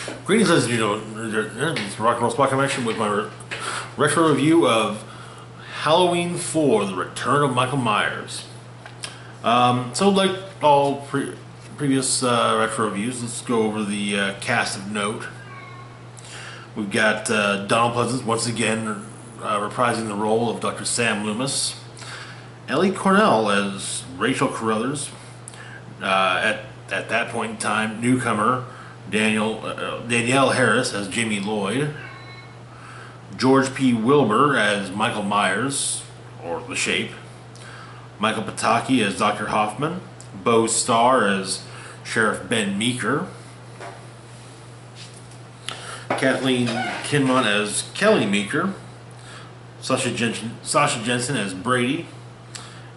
Greetings, ladies and gentlemen. It's Rock and Roll Spot Connection with my retro review of Halloween 4: The Return of Michael Myers. So, like all previous retro reviews, let's go over the cast of note. We've got Donald Pleasence once again reprising the role of Dr. Sam Loomis. Ellie Cornell as Rachel Carruthers. At that point in time, newcomer Danielle Harris as Jamie Lloyd. George P. Wilbur as Michael Myers, or The Shape. Michael Pataki as Dr. Hoffman. Bo Starr as Sheriff Ben Meeker. Kathleen Kinmont as Kelly Meeker. Sasha Jensen as Brady.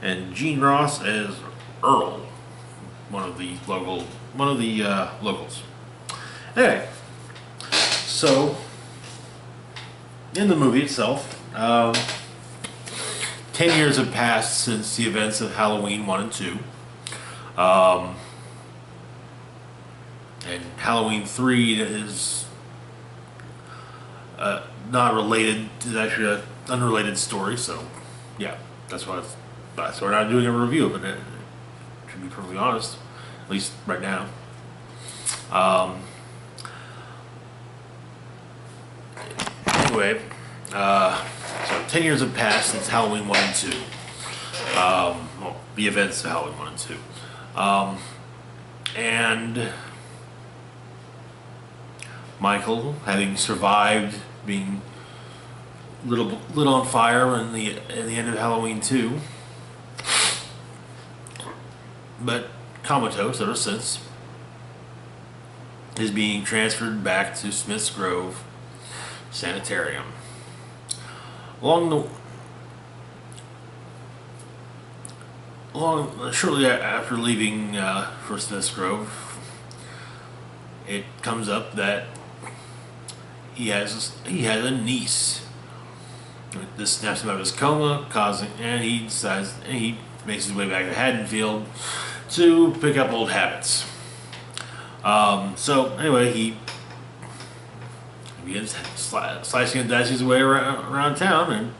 And Gene Ross as Earl, one of the locals. Anyway, so in the movie itself, 10 years have passed since the events of Halloween 1 and 2. And Halloween 3 is not related. It's actually an unrelated story, so yeah, that's why we're not doing a review of it, to be perfectly honest, at least right now. Anyway, so 10 years have passed since Halloween 1 and 2. Well, the events of Halloween 1 and 2. And Michael, having survived being lit on fire in the end of Halloween 2, but comatose ever since, is being transferred back to Smith's Grove Sanitarium. Shortly after leaving for Smith's Grove, it comes up that he has a niece. This snaps him out of his coma, and he makes his way back to Haddonfield to pick up old habits. So anyway, he begins slicing and dicing his way around town,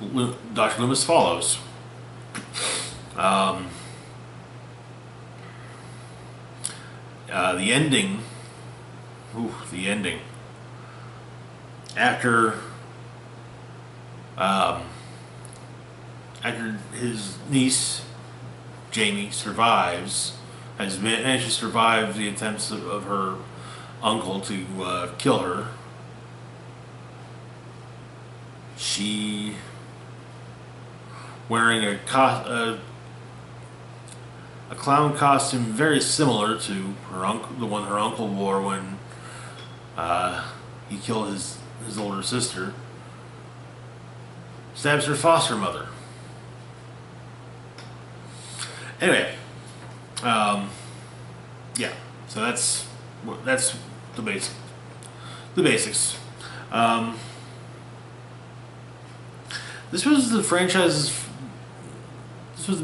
and Dr. Loomis follows. The ending. The ending. After his niece Jamie survives, has managed to survive the attempts of her uncle to kill her. She, wearing a clown costume very similar to the one her uncle wore when he killed his older sister, stabs her foster mother. Anyway, yeah. So that's the basics. This was the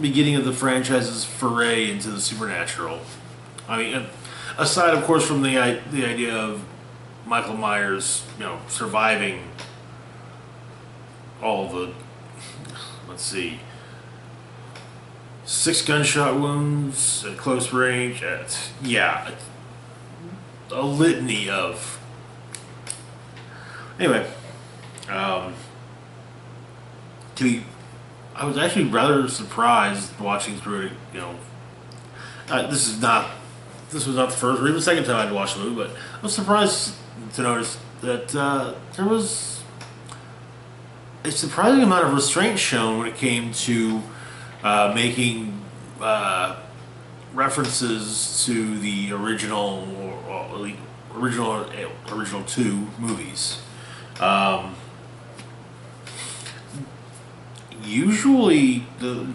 beginning of the franchise's foray into the supernatural. I mean, aside, of course, from the idea of Michael Myers, surviving all the, 6 gunshot wounds at close range. A litany of. Anyway, I was actually rather surprised watching through it. This was not the first or even the second time I'd watched the movie, but I was surprised to notice that there was a surprising amount of restraint shown when it came to making references to the original 2 movies. Usually, the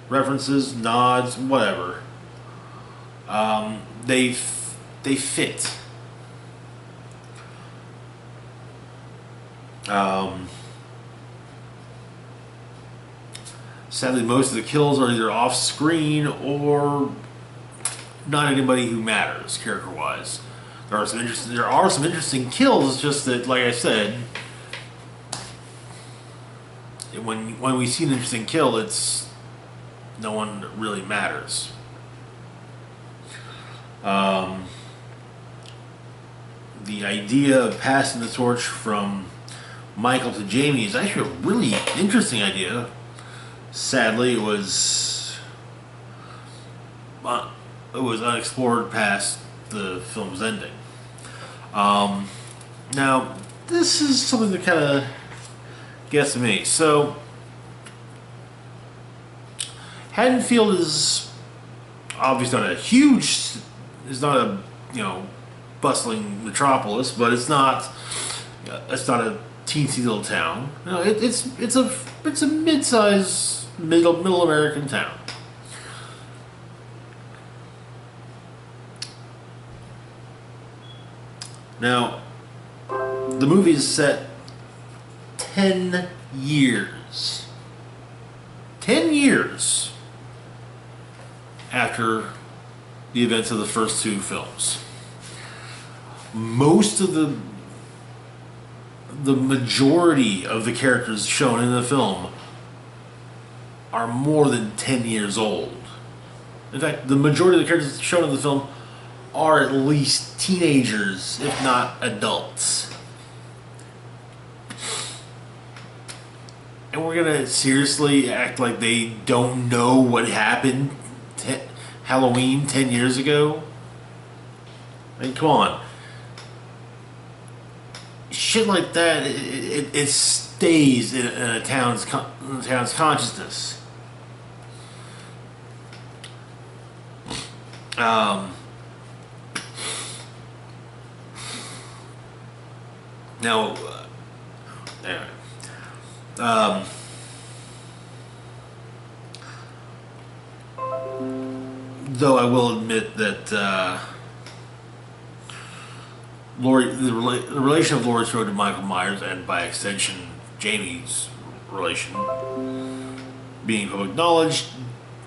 references, nods, whatever. They fit. Sadly, most of the kills are either off screen or not anybody who matters character-wise. There are some interesting kills. It's just that, like I said, when we see an interesting kill, it's no one really matters. The idea of passing the torch from Michael to Jamie is actually a really interesting idea. Sadly, it was unexplored past the film's ending. Now, this is something that kind of gets to me. So, Haddonfield is obviously not a bustling metropolis, but it's not a teensy little town. You know, it's a mid-sized middle American town. Now, the movie is set 10 years. 10 years after the events of the first two films. Most of the majority of the characters shown in the film are more than 10 years old. In fact, the majority of the characters shown in the film are at least teenagers, if not adults. And we're gonna seriously act like they don't know what happened Halloween 10 years ago? I mean, come on. Shit like that, it stays in a town's consciousness. Now, anyway. Though I will admit that the relation of Laurie Strode to Michael Myers, and by extension Jamie's relation, being public knowledge,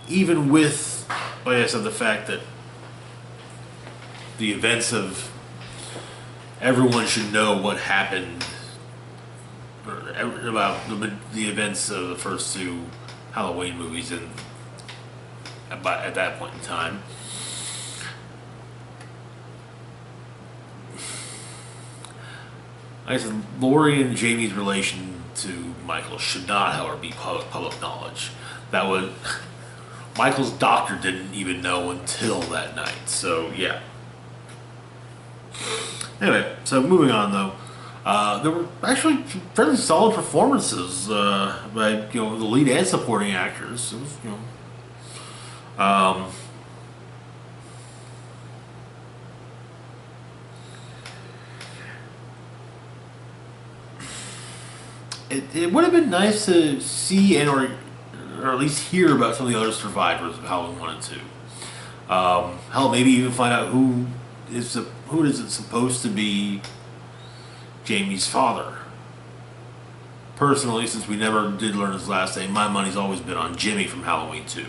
even with, like I said, the fact that the events of everyone should know what happened about the events of the first two Halloween movies, and at that point in time. Like I said, Laurie and Jamie's relation to Michael should not, however, be public knowledge. That was Michael's doctor didn't even know until that night. So yeah. Anyway, so moving on though, there were actually fairly solid performances by the lead and supporting actors. It was, It would have been nice to see or at least hear about some of the other survivors of Halloween 1 and 2. Hell, maybe even find out who is it supposed to be Jamie's father. Personally, since we never did learn his last name, my money's always been on Jimmy from Halloween 2.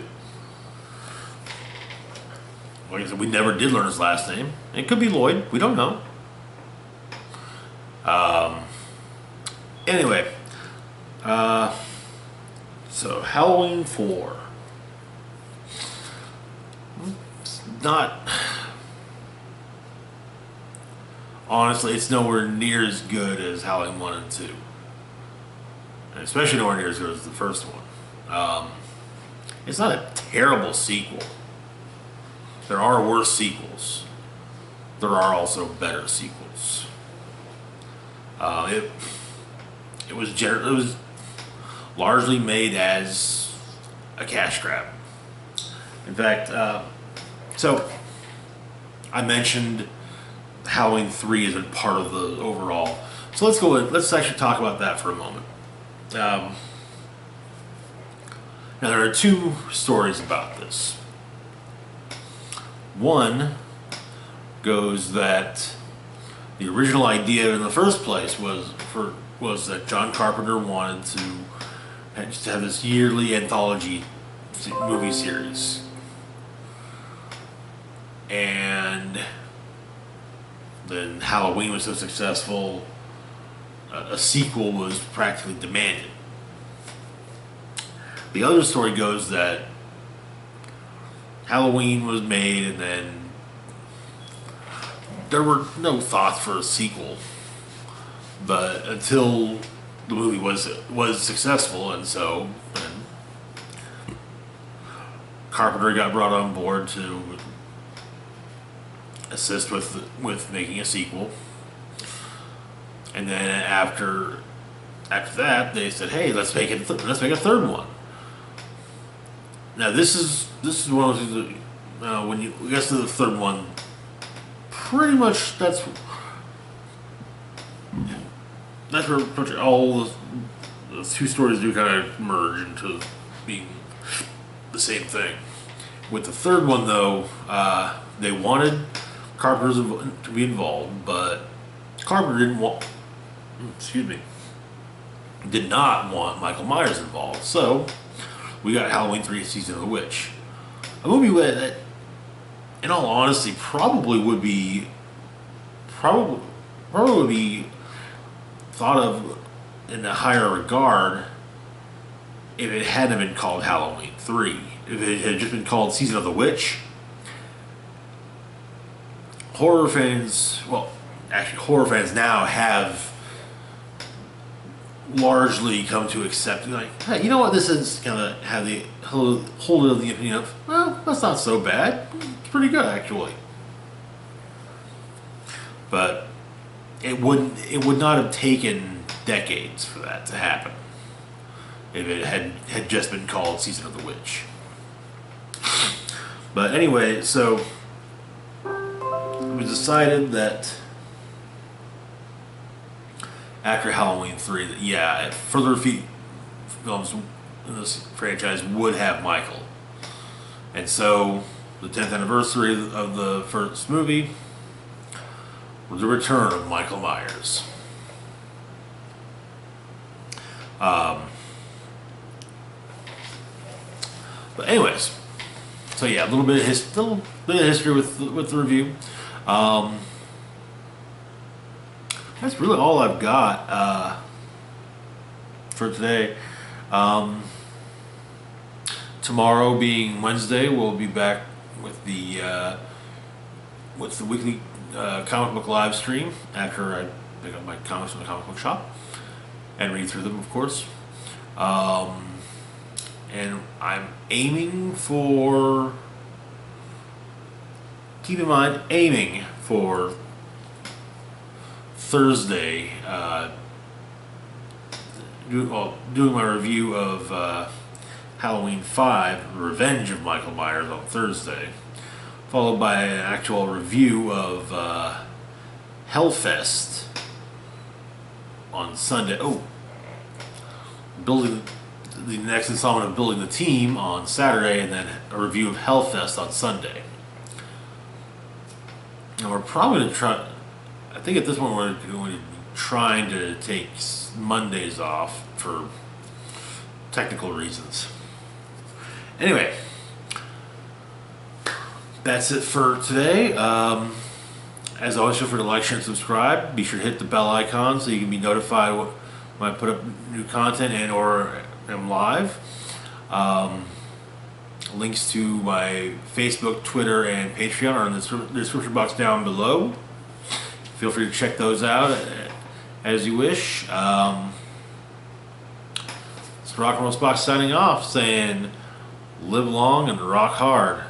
Like I said, we never did learn his last name. It could be Lloyd. We don't know. Anyway. So Halloween 4. It's not... Honestly, it's nowhere near as good as Halloween 1 and 2. And especially nowhere near as good as the first one. It's not a terrible sequel. There are worse sequels. There are also better sequels. It was largely made as a cash grab. In fact, so I mentioned Halloween 3 isn't part of the overall. So let's actually talk about that for a moment. Now there are two stories about this. One goes that the original idea in the first place was that John Carpenter wanted to and just to have this yearly anthology movie series. And then Halloween was so successful, a sequel was practically demanded. The other story goes that Halloween was made and then there were no thoughts for a sequel, but until the movie was successful, and so Carpenter got brought on board to assist with making a sequel, and then after that they said, "Hey, let's make a third one." Now this is one of the things that, when you get to the third one, pretty much that's where pretty much all the two stories do kind of merge into being the same thing. With the third one, though, they wanted Carpenter to be involved, but Carpenter did not want Michael Myers involved. So we got Halloween 3: Season of the Witch, a movie that, in all honesty, probably would be thought of in a higher regard if it hadn't been called Halloween 3. If it had just been called Season of the Witch, horror fans now have largely come to accept, like, hey, you know what, this is gonna have the hold of the opinion of, well, that's not so bad, it's pretty good actually. But it would not have taken decades for that to happen if it had just been called Season of the Witch. But anyway, so it was decided that after Halloween 3, that further films in this franchise would have Michael. And so the 10th anniversary of the first movie was the return of Michael Myers. But anyways, so yeah, a little bit of history with the review. That's really all I've got for today. Tomorrow, being Wednesday, we'll be back with the weekly comic book live stream after I pick up my comics from the comic book shop and read through them, of course. And I'm aiming for. Keep in mind, aiming for Thursday, doing my review of Halloween 5, Revenge of Michael Myers on Thursday, followed by an actual review of Hellfest on Sunday. Building the next installment of Building the Team on Saturday, and then a review of Hellfest on Sunday. And we're probably going to try, I think at this point we're going to be trying to take Mondays off for technical reasons. Anyway, that's it for today. As always, feel free to like, share, and subscribe. Be sure to hit the bell icon so you can be notified when I put up new content and or am live. Links to my Facebook, Twitter, and Patreon are in the description box down below. Feel free to check those out as you wish. It's Rock and Roll Spock signing off, saying live long and rock hard.